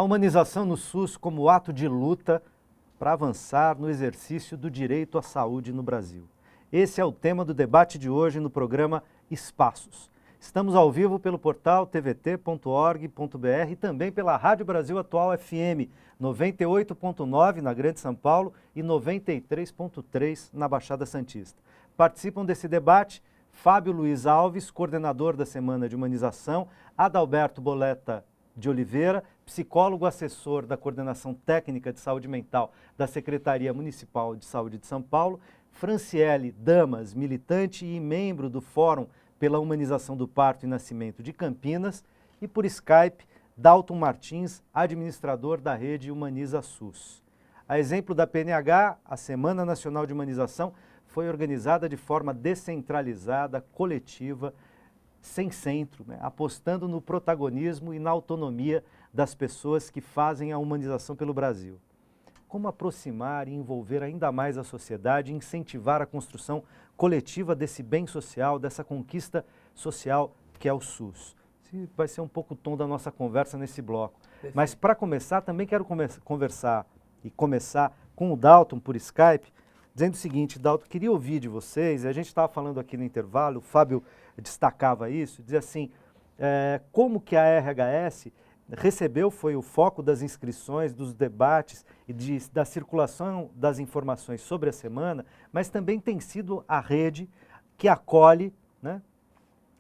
A humanização no SUS como ato de luta para avançar no exercício do direito à saúde no Brasil. Esse é o tema do debate de hoje no programa Espaços. Estamos ao vivo pelo portal tvt.org.br e também pela Rádio Brasil Atual FM 98.9 na Grande São Paulo e 93.3 na Baixada Santista. Participam desse debate Fábio Luiz Alves, coordenador da Semana de Humanização, Adalberto Boleta de Oliveira, psicólogo assessor da Coordenação Técnica de Saúde Mental da Secretaria Municipal de Saúde de São Paulo, Franciele Damas, militante e membro do Fórum pela Humanização do Parto e Nascimento de Campinas, e por Skype, Dalton Martins, administrador da rede Humaniza SUS. A exemplo da PNH, a Semana Nacional de Humanização foi organizada de forma descentralizada, coletiva, sem centro, apostando no protagonismo e na autonomia das pessoas que fazem a humanização pelo Brasil. Como aproximar e envolver ainda mais a sociedade e incentivar a construção coletiva desse bem social, dessa conquista social que é o SUS? Esse vai ser um pouco o tom da nossa conversa nesse bloco. Perfeito. Mas para começar, também quero começar com o Dalton por Skype, dizendo o seguinte: Dalton, queria ouvir de vocês, a gente estava falando aqui no intervalo, o Fábio destacava isso, dizia assim, como que a RHS recebeu, foi o foco das inscrições, dos debates e da circulação das informações sobre a semana, mas também tem sido a rede que acolhe, né,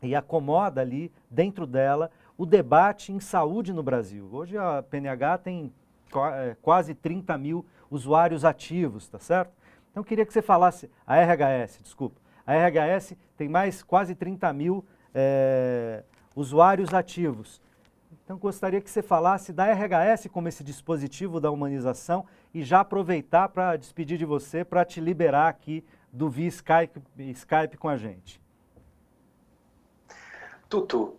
e acomoda ali, dentro dela, o debate em saúde no Brasil. Hoje a PNH tem quase 30 mil usuários ativos, tá certo? Então, eu queria que você falasse, a RHS tem mais quase 30 mil usuários ativos. Então, gostaria que você falasse da RHS como esse dispositivo da humanização e já aproveitar para despedir de você, para te liberar aqui do via Skype com a gente. Tutu,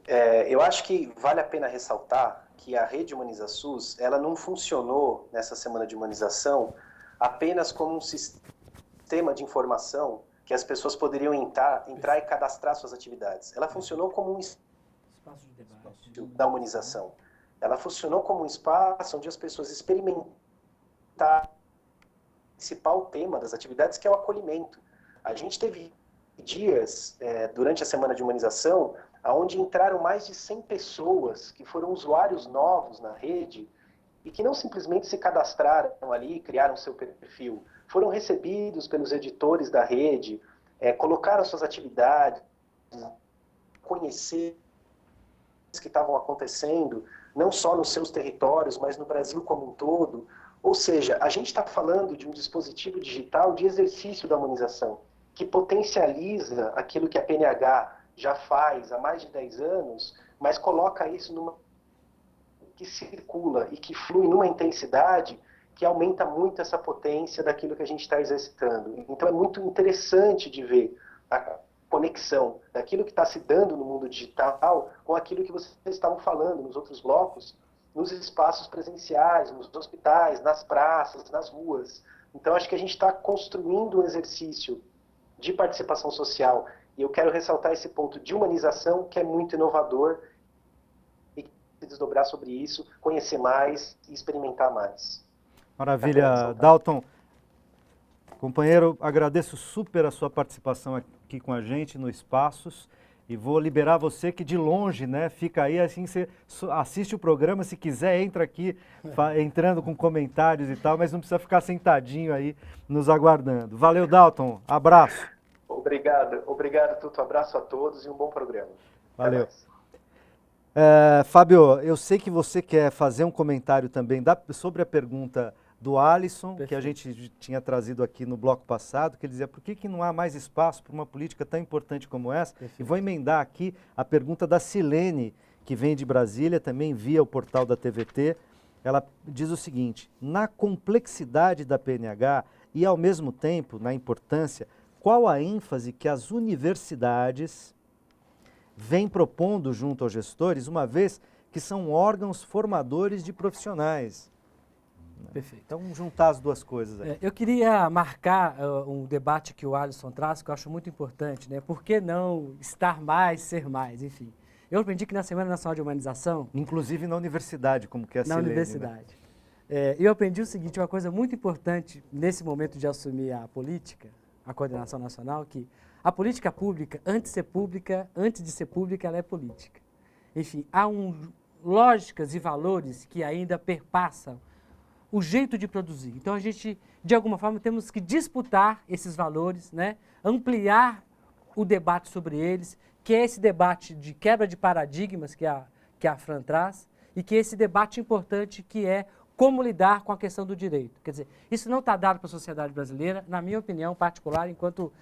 eu acho que vale a pena ressaltar que a rede Humaniza SUS, ela não funcionou nessa semana de humanização apenas como um sistema de informação que as pessoas poderiam entrar e cadastrar suas atividades. Ela funcionou como um espaço de debate da humanização. Ela funcionou como um espaço onde as pessoas experimentaram o principal tema das atividades, que é o acolhimento. A gente teve dias durante a semana de humanização onde entraram mais de 100 pessoas que foram usuários novos na rede e que não simplesmente se cadastraram ali, criaram seu perfil, foram recebidos pelos editores da rede, colocaram suas atividades, conhecer que estavam acontecendo, não só nos seus territórios, mas no Brasil como um todo. Ou seja, a gente está falando de um dispositivo digital de exercício da humanização, que potencializa aquilo que a PNH já faz há mais de 10 anos, mas coloca isso numa que circula e que flui numa intensidade que aumenta muito essa potência daquilo que a gente está exercitando. Então é muito interessante de ver a conexão daquilo que está se dando no mundo digital com aquilo que vocês estavam falando nos outros blocos, nos espaços presenciais, nos hospitais, nas praças, nas ruas. Então acho que a gente está construindo um exercício de participação social, e eu quero ressaltar esse ponto de humanização que é muito inovador e se desdobrar sobre isso, conhecer mais e experimentar mais. Maravilha, Dalton. Companheiro, agradeço super a sua participação aqui com a gente no Espaços e vou liberar você que de longe, né, fica aí, assim, você assiste o programa, se quiser entra aqui, entrando com comentários e tal, mas não precisa ficar sentadinho aí nos aguardando. Valeu, Dalton, abraço. Obrigado, Tuto, abraço a todos e um bom programa. Valeu. Fábio, eu sei que você quer fazer um comentário também sobre a pergunta do Alisson, perfeito, que a gente tinha trazido aqui no bloco passado, que ele dizia por que não há mais espaço para uma política tão importante como essa? Perfeito. E vou emendar aqui a pergunta da Silene, que vem de Brasília, também via o portal da TVT. Ela diz o seguinte: na complexidade da PNH e, ao mesmo tempo, na importância, qual a ênfase que as universidades vêm propondo junto aos gestores, uma vez que são órgãos formadores de profissionais? Perfeito. Então, juntar as duas coisas aí. Eu queria marcar um debate que o Alisson traz, que eu acho muito importante, né? Por que não estar mais, ser mais, enfim. Eu aprendi que na Semana Nacional de Humanização... Inclusive na universidade, como que é a Na Silene, universidade. Né? Eu aprendi o seguinte, uma coisa muito importante nesse momento de assumir a política, a coordenação nacional, que a política pública, antes de ser pública, ela é política. Enfim, há lógicas e valores que ainda perpassam o jeito de produzir. Então, a gente, de alguma forma, temos que disputar esses valores, né? Ampliar o debate sobre eles, que é esse debate de quebra de paradigmas que a Fran traz, e que é esse debate importante que é como lidar com a questão do direito. Quer dizer, isso não está dado para a sociedade brasileira, na minha opinião particular, enquanto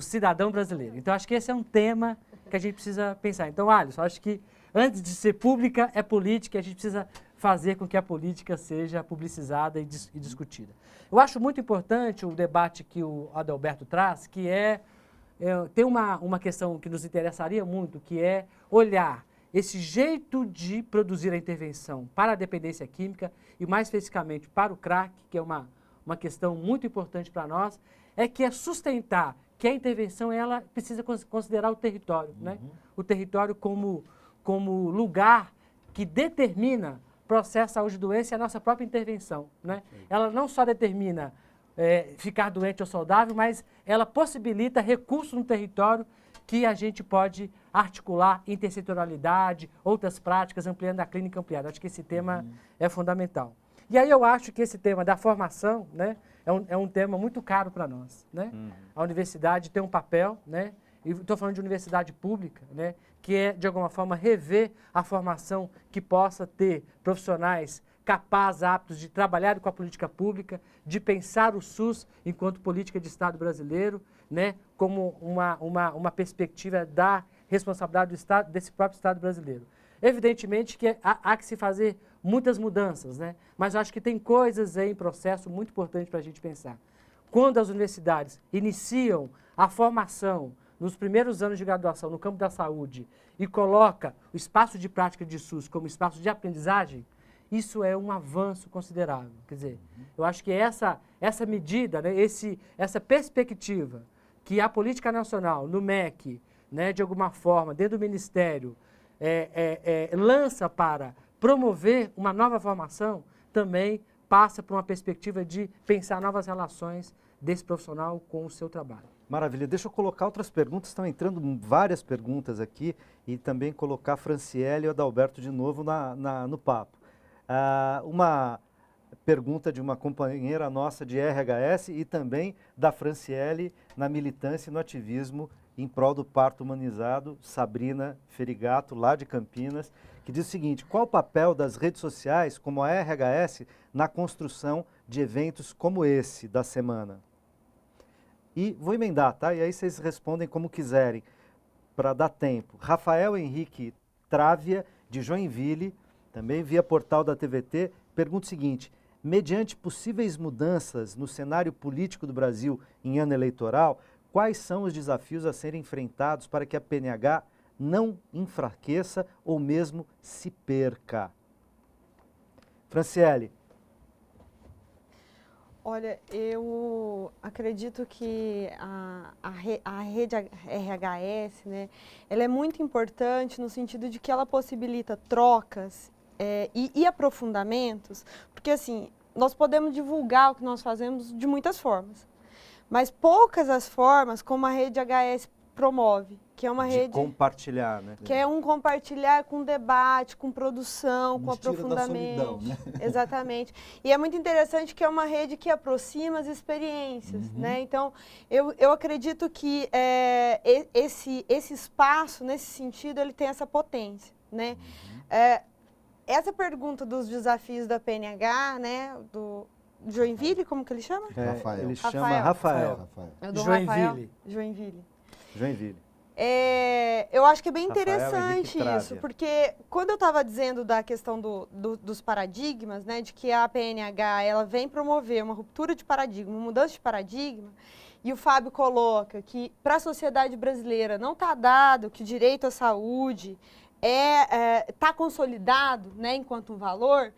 cidadão brasileiro. Então, acho que esse é um tema que a gente precisa pensar. Então, Alisson, acho que antes de ser pública, é política, e a gente precisa fazer com que a política seja publicizada e discutida. Eu acho muito importante o debate que o Adalberto traz, que tem uma questão que nos interessaria muito, que é olhar esse jeito de produzir a intervenção para a dependência química e, mais especificamente, para o crack, que é uma questão muito importante para nós, que é sustentar que a intervenção ela precisa considerar o território, né? O território como lugar que determina o processo saúde e doença e a nossa própria intervenção, né? Ela não só determina ficar doente ou saudável, mas ela possibilita recursos no território que a gente pode articular intersetorialidade, outras práticas, ampliando a clínica ampliada. Acho que esse tema é fundamental. E aí eu acho que esse tema da formação, né, é um tema muito caro para nós, né? A universidade tem um papel, né? E estou falando de universidade pública, né, que é, de alguma forma, rever a formação que possa ter profissionais capazes, aptos de trabalhar com a política pública, de pensar o SUS enquanto política de Estado brasileiro, né, como uma perspectiva da responsabilidade do Estado, desse próprio Estado brasileiro. Evidentemente que há que se fazer muitas mudanças, né, mas eu acho que tem coisas em processo muito importantes para a gente pensar. Quando as universidades iniciam a formação nos primeiros anos de graduação no campo da saúde e coloca o espaço de prática de SUS como espaço de aprendizagem, isso é um avanço considerável. Quer dizer, eu acho que essa medida, né, essa perspectiva que a política nacional, no MEC, né, de alguma forma, dentro do Ministério, lança para promover uma nova formação, também passa por uma perspectiva de pensar novas relações desse profissional com o seu trabalho. Maravilha. Deixa eu colocar outras perguntas, estão entrando várias perguntas aqui, e também colocar a Franciele e o Adalberto de novo no papo. Uma pergunta de uma companheira nossa de RHS e também da Franciele na militância e no ativismo em prol do parto humanizado, Sabrina Ferigato, lá de Campinas, que diz o seguinte: qual o papel das redes sociais, como a RHS, na construção de eventos como esse da semana? E vou emendar, tá? E aí vocês respondem como quiserem, para dar tempo. Rafael Henrique Trávia, de Joinville, também via portal da TVT, pergunta o seguinte: mediante possíveis mudanças no cenário político do Brasil em ano eleitoral, quais são os desafios a serem enfrentados para que a PNH não enfraqueça ou mesmo se perca? Franciele. Olha, eu acredito que a rede RHS, né, ela é muito importante no sentido de que ela possibilita trocas e aprofundamentos, porque assim, nós podemos divulgar o que nós fazemos de muitas formas, mas poucas as formas como a rede HS promove, que é uma rede... compartilhar, né? Que é um compartilhar com debate, com produção, com aprofundamento. Da solidão, né? Exatamente. E é muito interessante que é uma rede que aproxima as experiências, né? Então, eu acredito que esse espaço, nesse sentido, ele tem essa potência, né? Essa pergunta dos desafios da PNH, né? Do Joinville, como que ele chama? Rafael. Ele chama Rafael. É do Joinville. Joinville. Joinville. Eu acho que é bem Rafael interessante Henrique isso, Trávia. porque quando eu estava dizendo da questão dos paradigmas, né, de que a PNH ela vem promover uma ruptura de paradigma, uma mudança de paradigma, e o Fábio coloca que para a sociedade brasileira não está dado que o direito à saúde está consolidado, né, enquanto um valor,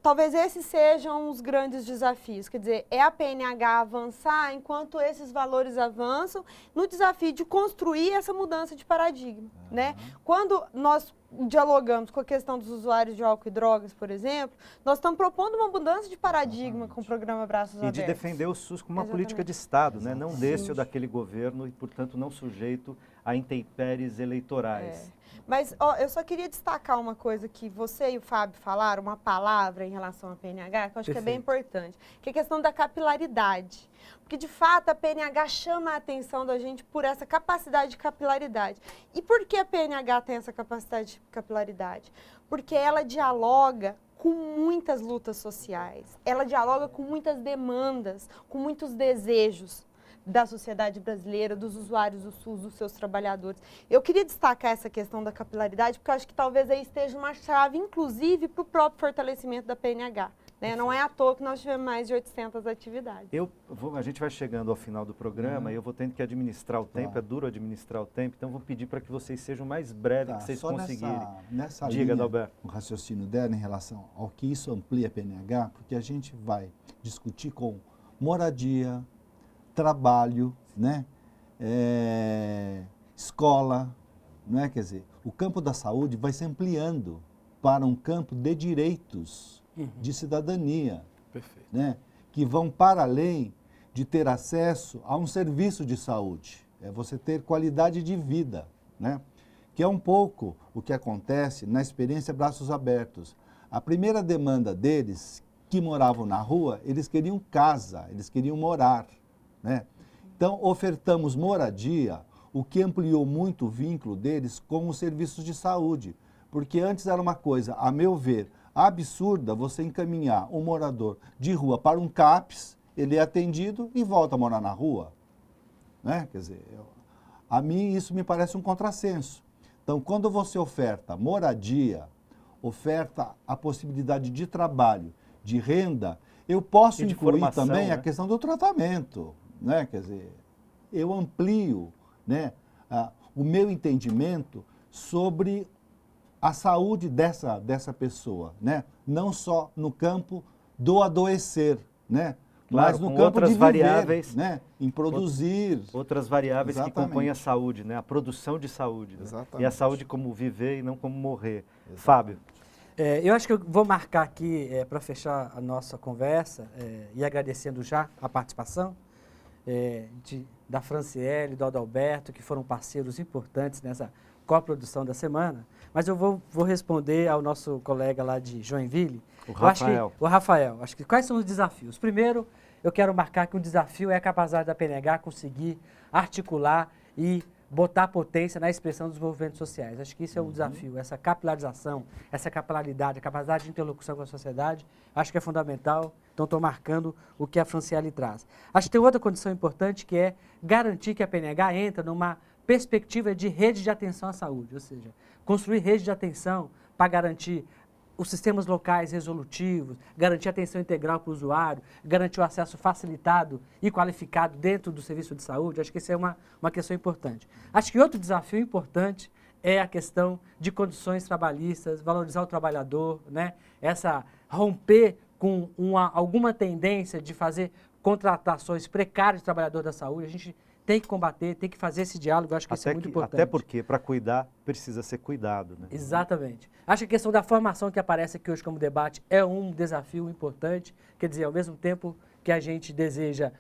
talvez esses sejam os grandes desafios. Quer dizer, é a PNH avançar enquanto esses valores avançam no desafio de construir essa mudança de paradigma, né? Quando nós dialogamos com a questão dos usuários de álcool e drogas, por exemplo, nós estamos propondo uma mudança de paradigma com o programa Braços Abertos. E de defender o SUS como uma política de Estado, né? Não desse ou daquele governo e, portanto, não sujeito a intempéries eleitorais. Mas eu só queria destacar uma coisa que você e o Fábio falaram, uma palavra em relação à PNH, que eu acho que é bem importante, que é a questão da capilaridade. Porque, de fato, a PNH chama a atenção da gente por essa capacidade de capilaridade. E por que a PNH tem essa capacidade de capilaridade? Porque ela dialoga com muitas lutas sociais, ela dialoga com muitas demandas, com muitos desejos da sociedade brasileira, dos usuários do SUS, dos seus trabalhadores. Eu queria destacar essa questão da capilaridade, porque eu acho que talvez aí esteja uma chave, inclusive, para o próprio fortalecimento da PNH. Né? Não é à toa que nós tivemos mais de 800 atividades. A gente vai chegando ao final do programa e eu vou tendo que administrar o tempo, é duro administrar o tempo, então vou pedir para que vocês sejam mais breves que vocês conseguirem. Nessa Diga, linha, Adalberto. o raciocínio dela em relação ao que isso amplia a PNH, porque a gente vai discutir com moradia, trabalho, né? Escola, né? Quer dizer, o campo da saúde vai se ampliando para um campo de direitos, de cidadania, né? Que vão para além de ter acesso a um serviço de saúde, é você ter qualidade de vida, né? Que é um pouco o que acontece na experiência Braços Abertos. A primeira demanda deles, que moravam na rua, eles queriam casa, eles queriam morar, né? Então, ofertamos moradia, o que ampliou muito o vínculo deles com os serviços de saúde, porque antes era uma coisa, a meu ver, absurda você encaminhar um morador de rua para um CAPS, ele é atendido e volta a morar na rua, né? Quer dizer, a mim isso me parece um contrassenso. Então, quando você oferta moradia, oferta a possibilidade de trabalho, de renda, eu posso incluir também, né, a questão do tratamento, né? Quer dizer, eu amplio, né, o meu entendimento sobre a saúde dessa pessoa, né? Não só no campo do adoecer, né? Claro, mas no com campo outras de viver, variáveis, né? Em produzir. Outras variáveis que Exatamente. compõem a saúde, né? A produção de saúde. Né? Exatamente. E a saúde como viver e não como morrer. Exatamente. Fábio. Eu acho que eu vou marcar aqui, para fechar a nossa conversa, e agradecendo já a participação da Franciele, do Adalberto, que foram parceiros importantes nessa coprodução da semana, mas eu vou responder ao nosso colega lá de Joinville. O Rafael. O Rafael. Acho que quais são os desafios? Primeiro, eu quero marcar que o desafio é a capacidade da PNH conseguir articular e botar potência na expressão dos movimentos sociais. Acho que isso é um desafio, essa capilarização, essa capilaridade, a capacidade de interlocução com a sociedade, acho que é fundamental. Então, estou marcando o que a Franciele traz. Acho que tem outra condição importante, que é garantir que a PNH entra numa perspectiva de rede de atenção à saúde, ou seja, construir rede de atenção para garantir os sistemas locais resolutivos, garantir atenção integral para o usuário, garantir o acesso facilitado e qualificado dentro do serviço de saúde. Acho que isso é uma questão importante. Acho que outro desafio importante é a questão de condições trabalhistas, valorizar o trabalhador, né? Romper com alguma tendência de fazer contratações precárias de trabalhador da saúde. A gente tem que combater, tem que fazer esse diálogo, acho que isso é muito importante. Até porque, para cuidar, precisa ser cuidado, né? Exatamente. Acho que a questão da formação que aparece aqui hoje como debate é um desafio importante, quer dizer, ao mesmo tempo que a gente deseja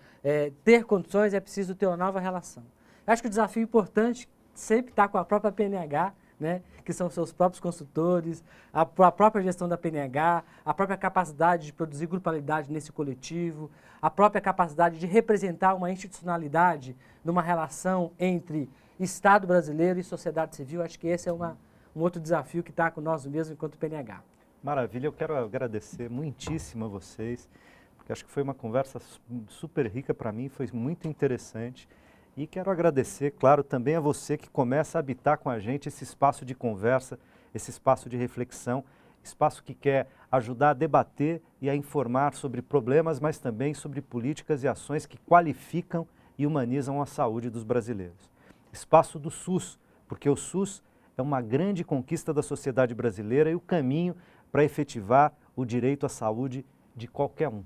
ter condições, é preciso ter uma nova relação. Acho que o desafio importante sempre está com a própria PNH, né, que são seus próprios consultores, a própria gestão da PNH, a própria capacidade de produzir grupalidade nesse coletivo, a própria capacidade de representar uma institucionalidade numa relação entre Estado brasileiro e sociedade civil. Acho que esse é um outro desafio que está com nós mesmos enquanto PNH. Maravilha, eu quero agradecer muitíssimo a vocês, porque acho que foi uma conversa super rica para mim, foi muito interessante. E quero agradecer, claro, também a você que começa a habitar com a gente esse espaço de conversa, esse espaço de reflexão, espaço que quer ajudar a debater e a informar sobre problemas, mas também sobre políticas e ações que qualificam e humanizam a saúde dos brasileiros. Espaço do SUS, porque o SUS é uma grande conquista da sociedade brasileira e o caminho para efetivar o direito à saúde de qualquer um.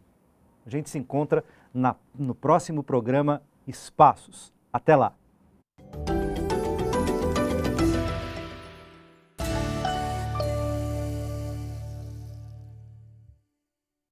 A gente se encontra no próximo programa Espaços. Até lá!